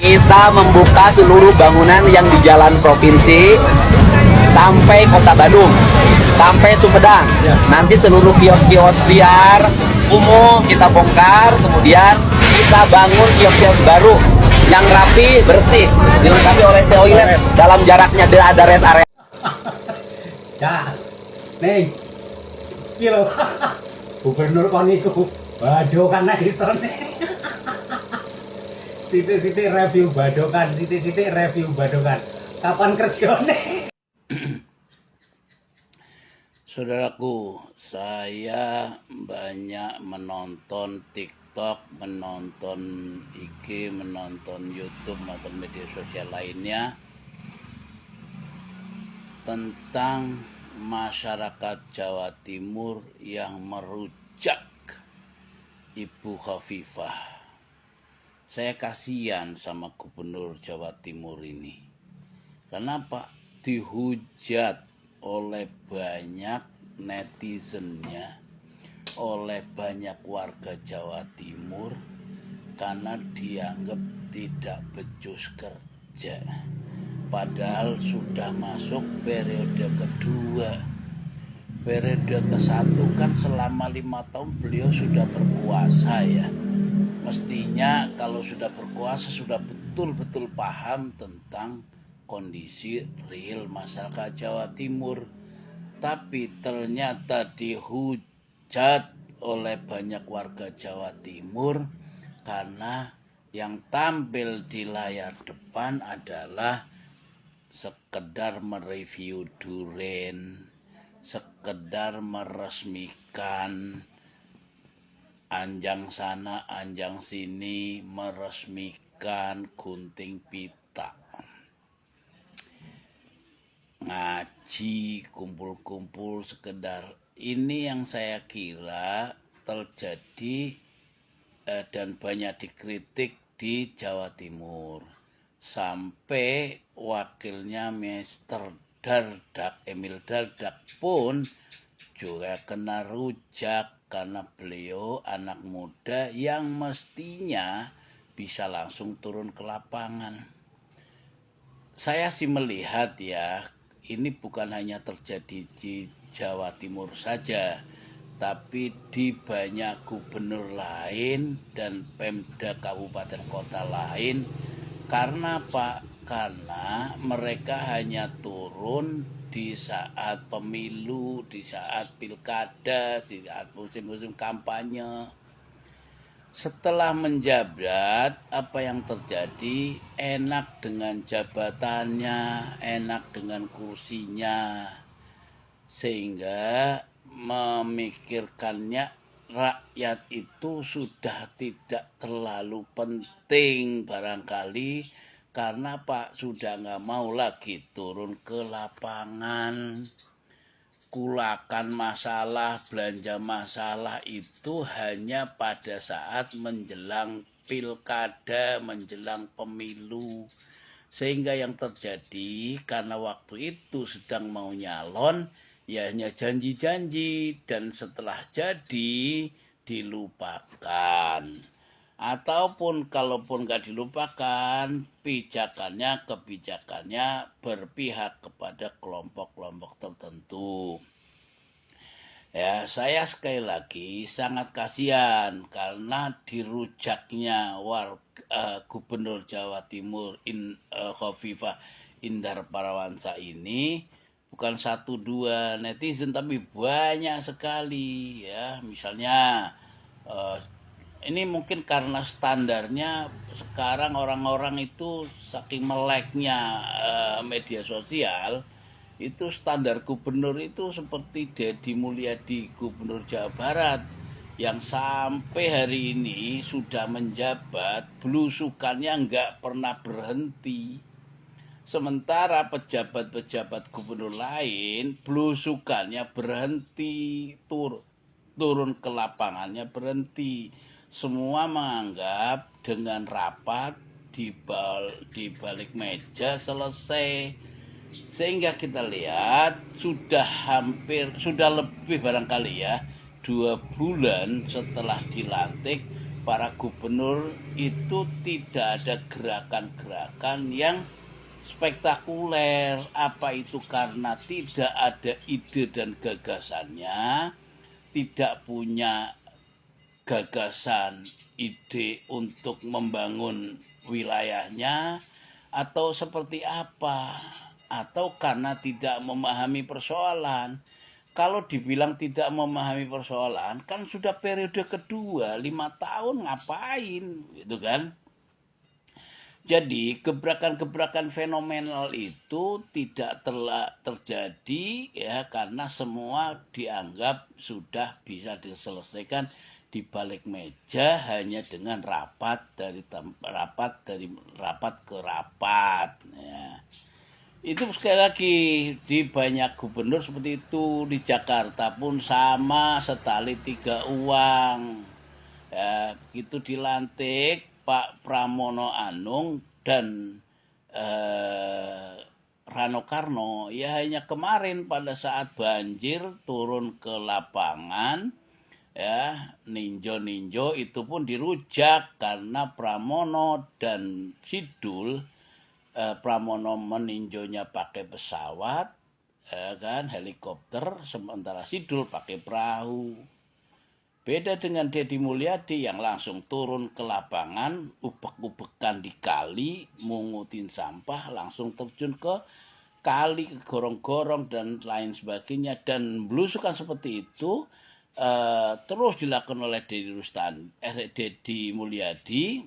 Kita membuka seluruh bangunan yang di jalan provinsi sampai Kota Bandung, sampai Sumedang. Nanti seluruh kios-kios liar umum kita bongkar, kemudian kita bangun kios-kios baru yang rapi, bersih, dilengkapi oleh toilet dalam jaraknya ada rest area. Ya, nih, kilo gubernur kon iku badokan nek isone. Titik-titik review badokan, titik-titik review badokan. Kapan kerjane? Saudaraku, saya banyak menonton TikTok, menonton IG, menonton YouTube maupun media sosial lainnya tentang masyarakat Jawa Timur yang merujak Ibu Khofifah. Saya kasihan sama Gubernur Jawa Timur ini. Kenapa? Dihujat oleh banyak netizennya, oleh banyak warga Jawa Timur karena dianggap tidak becus kerja. Padahal sudah masuk periode kedua. Periode ke-1 kan selama 5 tahun beliau sudah berkuasa ya. Mestinya kalau sudah berkuasa sudah betul-betul paham tentang kondisi real masyarakat Jawa Timur. Tapi ternyata dihujat oleh banyak warga Jawa Timur karena yang tampil di layar depan adalah sekedar mereview duren, sekedar meresmikan anjang sana, anjang sini, meresmikan gunting pita. Ngaji, kumpul-kumpul sekedar. Ini yang saya kira terjadi dan banyak dikritik di Jawa Timur. Sampai wakilnya Mr. Dardak, Emil Dardak pun juga kena rujak karena beliau anak muda yang mestinya bisa langsung turun ke lapangan. Saya sih melihat ya, ini bukan hanya terjadi di Jawa Timur saja, tapi di banyak gubernur lain dan Pemda kabupaten kota lain. Karena apa? Karena mereka hanya turun di saat pemilu, di saat pilkada, di saat musim-musim kampanye. Setelah menjabat, apa yang terjadi? Enak dengan jabatannya, enak dengan kursinya, sehingga memikirkannya rakyat itu sudah tidak terlalu penting barangkali. Karena Pak sudah nggak mau lagi turun ke lapangan. Kulakan masalah, belanja masalah itu hanya pada saat menjelang pilkada, menjelang pemilu. Sehingga yang terjadi karena waktu itu sedang mau nyalon, ya hanya janji-janji dan setelah jadi dilupakan. Ataupun kalaupun gak dilupakan, kebijakannya berpihak kepada kelompok-kelompok tertentu. Ya, saya sekali lagi sangat kasihan karena dirujaknya Gubernur Jawa Timur Khofifah Indar Parawansa ini bukan 1-2 netizen tapi banyak sekali ya. Misalnya ini mungkin karena standarnya sekarang orang-orang itu saking meleknya media sosial, itu standar gubernur itu seperti Deddy Mulyadi gubernur Jawa Barat yang sampai hari ini sudah menjabat, belusukannya nggak pernah berhenti. Sementara pejabat-pejabat gubernur lain belusukannya berhenti, turun ke lapangannya berhenti. Semua menganggap dengan rapat di balik meja selesai. Sehingga kita lihat sudah lebih barangkali ya 2 bulan setelah dilantik para gubernur itu tidak ada gerakan-gerakan yang spektakuler. Apa itu karena tidak ada ide dan gagasannya, tidak punya gagasan ide untuk membangun wilayahnya, atau seperti apa, atau karena tidak memahami persoalan. Kalau dibilang tidak memahami persoalan, kan sudah periode kedua, 5 tahun ngapain, gitu kan? Jadi gebrakan-gebrakan fenomenal itu tidak telah terjadi ya karena semua dianggap sudah bisa diselesaikan di balik meja hanya dengan rapat ke rapat ya. Itu sekali lagi di banyak gubernur seperti itu, di Jakarta pun sama, setali 3 uang ya. Begitu dilantik Pak Pramono Anung dan Rano Karno, ya hanya kemarin pada saat banjir turun ke lapangan ya, ninjo itu pun dirujak karena Pramono dan Sidul, Pramono meninjonya pakai pesawat ya kan, helikopter, sementara Sidul pakai perahu. Beda dengan Deddy Mulyadi yang langsung turun ke lapangan, ubek-ubekan di kali, mungutin sampah, langsung terjun ke kali, ke gorong-gorong dan lain sebagainya. Dan belusukan seperti itu terus dilakukan oleh Deddy Mulyadi,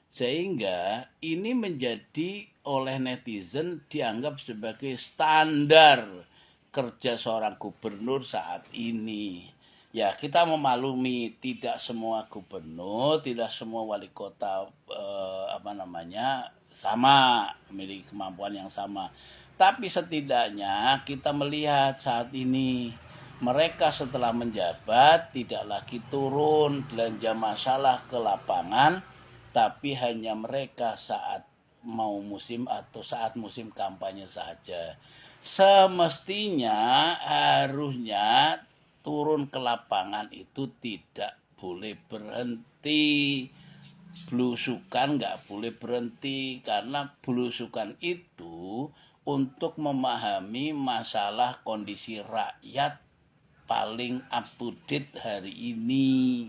sehingga ini menjadi oleh netizen dianggap sebagai standar kerja seorang gubernur saat ini. Ya, kita memaklumi tidak semua gubernur, tidak semua wali kota sama, memiliki kemampuan yang sama. Tapi setidaknya kita melihat saat ini mereka setelah menjabat tidak lagi turun belanja masalah ke lapangan, tapi hanya mereka saat mau musim atau saat musim kampanye saja. Semestinya harusnya turun ke lapangan itu tidak boleh berhenti. Belusukan nggak boleh berhenti, karena belusukan itu untuk memahami masalah kondisi rakyat paling up to date hari ini.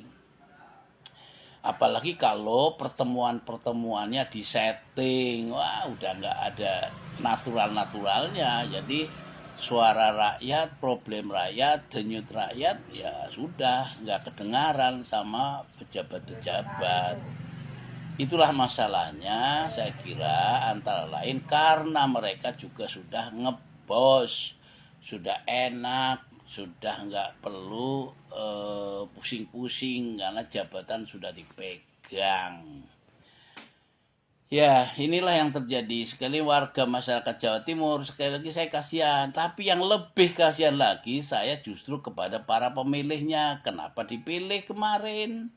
Apalagi kalau pertemuannya disetting, wah udah nggak ada natural-naturalnya. Jadi suara rakyat, problem rakyat, denyut rakyat ya sudah nggak kedengaran sama pejabat-pejabat. Itulah masalahnya, saya kira antara lain karena mereka juga sudah ngebos, sudah enak, sudah nggak perlu pusing-pusing karena jabatan sudah dipegang. Ya, inilah yang terjadi. Sekali warga masyarakat Jawa Timur, sekali lagi saya kasihan. Tapi yang lebih kasihan lagi, saya justru kepada para pemilihnya. Kenapa dipilih kemarin?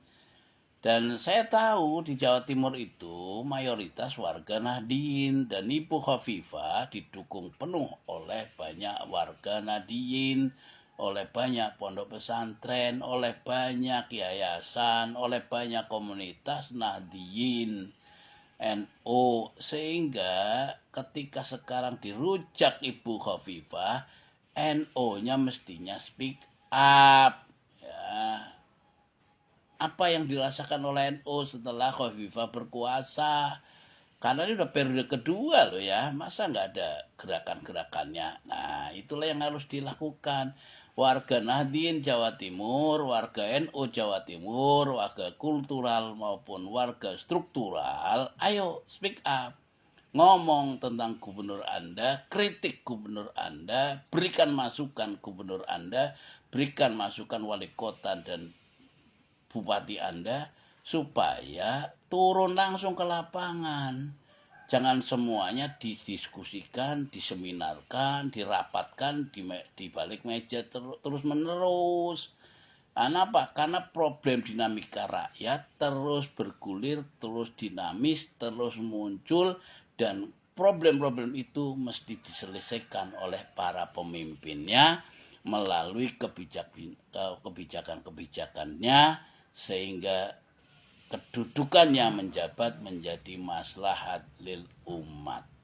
Dan saya tahu di Jawa Timur itu mayoritas warga Nahdien, dan Ibu Khofifah didukung penuh oleh banyak warga Nahdien, oleh banyak pondok pesantren, oleh banyak yayasan, oleh banyak komunitas Nahdien, NU, sehingga ketika sekarang dirujak Ibu Khofifah, NU-nya mestinya speak up ya. Apa yang dirasakan oleh NU setelah Khofifah berkuasa, karena ini udah periode kedua loh ya, masa nggak ada gerakan-gerakannya. Nah, itulah yang harus dilakukan. Warga Nahdien Jawa Timur, warga NU Jawa Timur, warga kultural maupun warga struktural, ayo speak up. Ngomong tentang gubernur Anda, kritik gubernur Anda, berikan masukan gubernur Anda, berikan masukan wali kota dan bupati Anda, supaya turun langsung ke lapangan. Jangan semuanya didiskusikan, diseminarkan, dirapatkan di balik meja terus menerus. Karena apa? Karena problem dinamika rakyat terus bergulir, terus dinamis, terus muncul, dan problem-problem itu mesti diselesaikan oleh para pemimpinnya melalui kebijakan-kebijakannya, sehingga kedudukannya menjabat menjadi maslahat lil umat.